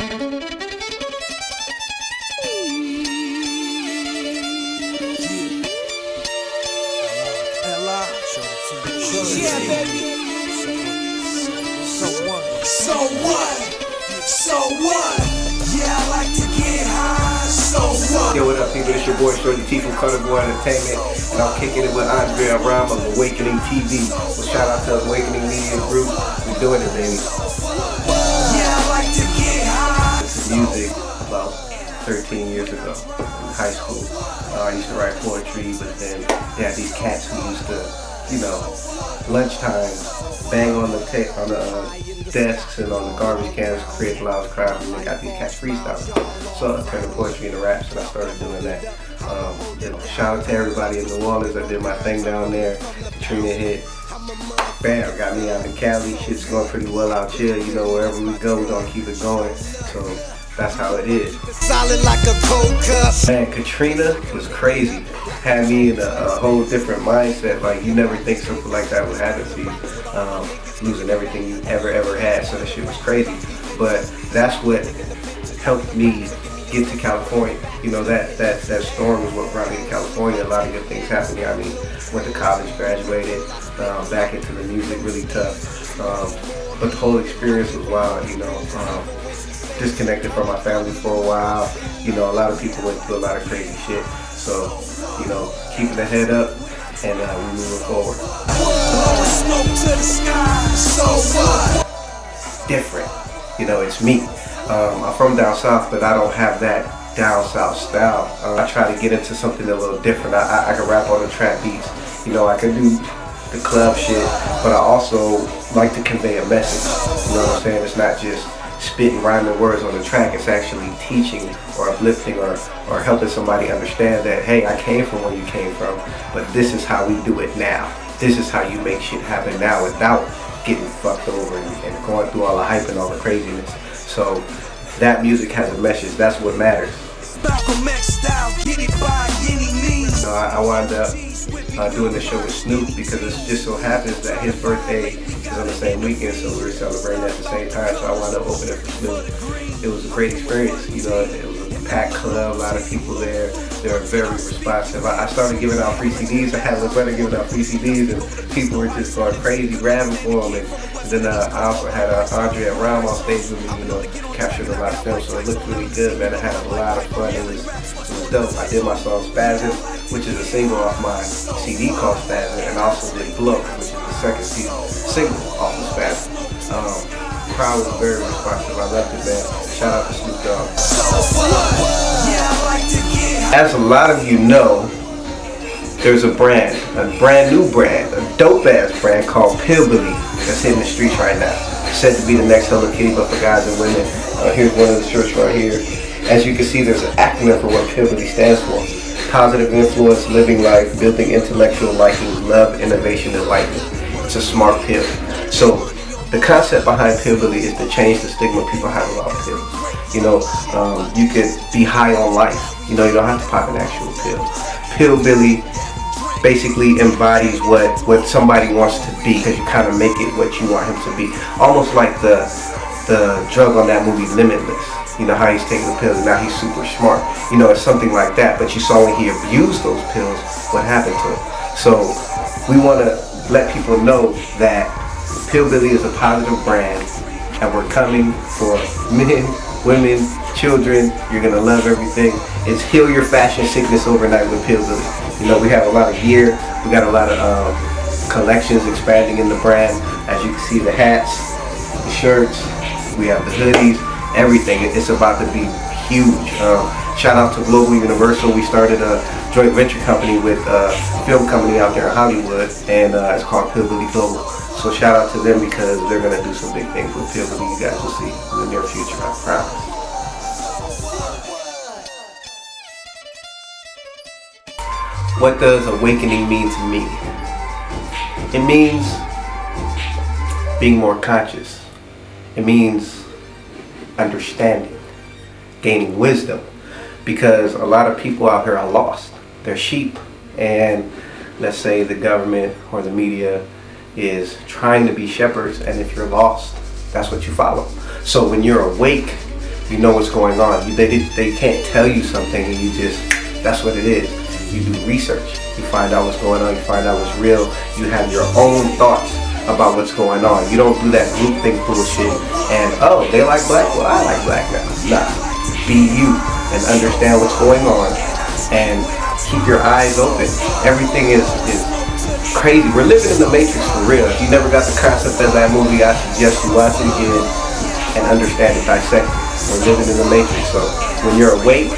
Shorty T. Yeah, baby. So what? Yeah, I like to get high. So what? Yo, what up, people? It's your boy Shorty T from Carnival Entertainment, and I'm kicking it with Andre Auram of Awakening TV. So shout out to Awakening Media Group. We're doing it, baby. Yeah, I like to get high. This is music about 13 years ago in high school. I used to write poetry, but then they had these cats who used to, lunchtime, bang on the desks and on the garbage cans, create loud crowds, and they got these cats freestyling. So I turned the poetry into raps, and I started doing that. Shout out to everybody in New Orleans. I did my thing down there. Katrina hit. Bam, got me out in Cali. Shit's going pretty well out here. Wherever we go, we're gonna keep it going. So that's how it is. Solid like a cold cup. Man, Katrina was crazy. Had me in a whole different mindset. Like, you never think something like that would happen to you. Losing everything you ever had. So that shit was crazy. But that's what helped me get to California. That storm is what brought me to California. A lot of good things happened here. I mean, went to college, graduated, back into the music, really tough. But the whole experience was wild, disconnected from my family for a while. A lot of people went through a lot of crazy shit. So, keeping the head up and we moving forward. Smoke to the sky. So what? Different. It's me. I'm from down south, but I don't have that down south style. I try to get into something a little different. I can rap on the trap beats. I can do the club shit, but I also like to convey a message. You know what I'm saying? It's not just spitting rhyming words on the track. It's actually teaching or uplifting or helping somebody understand that, hey, I came from where you came from, but this is how we do it now. This is how you make shit happen now without getting fucked over and going through all the hype and all the craziness. So that music has a message. That's what matters. I wound up doing the show with Snoop because it just so happens that his birthday is on the same weekend, so we were celebrating at the same time. So I wound up opening for Snoop. It was a great experience. It was a packed club, a lot of people there. They were very responsive. I started giving out free CDs. I had a brother giving out free CDs, and people were just going crazy, grabbing for them. And then I also had Andre Auram on stage with me, captured a lot of film, so it looked really good, man. I had a lot of fun. It was dope. I did my song Spasm, which is a single off my CD called Spasm, and I also did Blow, which is the second single off of Spasm. The crowd was very responsive. I loved it, man. Shout out to Snoop Dogg. As a lot of you know, there's a brand new brand, a dope ass brand called PillBillie that's hitting the streets right now. It's said to be the next Hello Kitty, but for guys and women. Here's one of the shirts right here. As you can see, there's an acronym for what PillBillie stands for. Positive influence, living life, building intellectual likings, love, innovation, and enlightenment. It's a smart pill. So the concept behind PillBillie is to change the stigma people have about pills. You could be high on life. You don't have to pop an actual pill. PillBillie basically embodies what somebody wants to be, because you kind of make it what you want him to be. Almost like the drug on that movie Limitless. How he's taking the pills and now he's super smart. It's something like that. But you saw when he abused those pills, what happened to him. So we want to let people know that PillBillie is a positive brand, and we're coming for men, women, children. You're gonna love everything. It's heal your fashion sickness overnight with PillBillie. We have a lot of gear. We got a lot of collections expanding in the brand. As you can see, the hats, the shirts, we have the hoodies, everything. It's about to be huge. Shout out to Global Universal. We started a joint venture company with a film company out there in Hollywood, and it's called PillBillie Global. So shout out to them because they're gonna do some big things with PillBillie. You guys will see in the near future, I promise. What does awakening mean to me? It means being more conscious. It means understanding, gaining wisdom, because a lot of people out here are lost. They're sheep, and let's say the government or the media is trying to be shepherds, and if you're lost, that's what you follow. So when you're awake, You know what's going on. They can't tell you something and you just, that's what it is. You do research. You find out what's going on. You find out what's real. You have your own thoughts about what's going on. You don't do that groupthink bullshit and, oh, they like black? Well, I like black now. Nah. Be you and understand what's going on and keep your eyes open. Everything is crazy. We're living in the Matrix for real. If you never got the concept of that movie, I suggest you watch it again and understand it, dissect it. We're living in the Matrix, so when you're awake,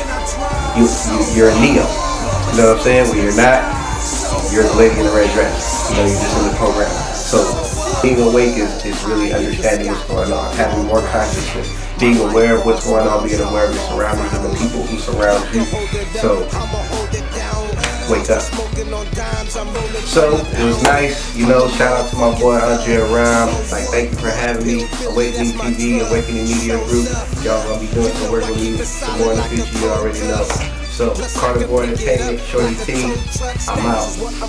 you're a Neo. You know what I'm saying? When you're not, you're the lady in the red dress. You know, you're just in the program. So being awake is really understanding what's going on, having more consciousness, being aware of what's going on, being aware of your surroundings and the people who surround you. So wake up. So it was nice, you know, shout out to my boy Andre Auram. Like, thank you for having me. Awakening TV, Awakening Media Group. Y'all gonna be doing some work with me some more in the future, you already know. So, Carnivore Entertainment, Shorty T, I'm out. Splitting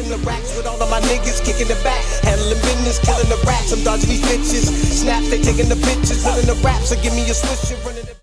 the racks with all of my niggas, kicking the back, handling business, killing the rats. I'm dodging these bitches. Snaps, they taking the pictures, running the raps, so give me a switch, running the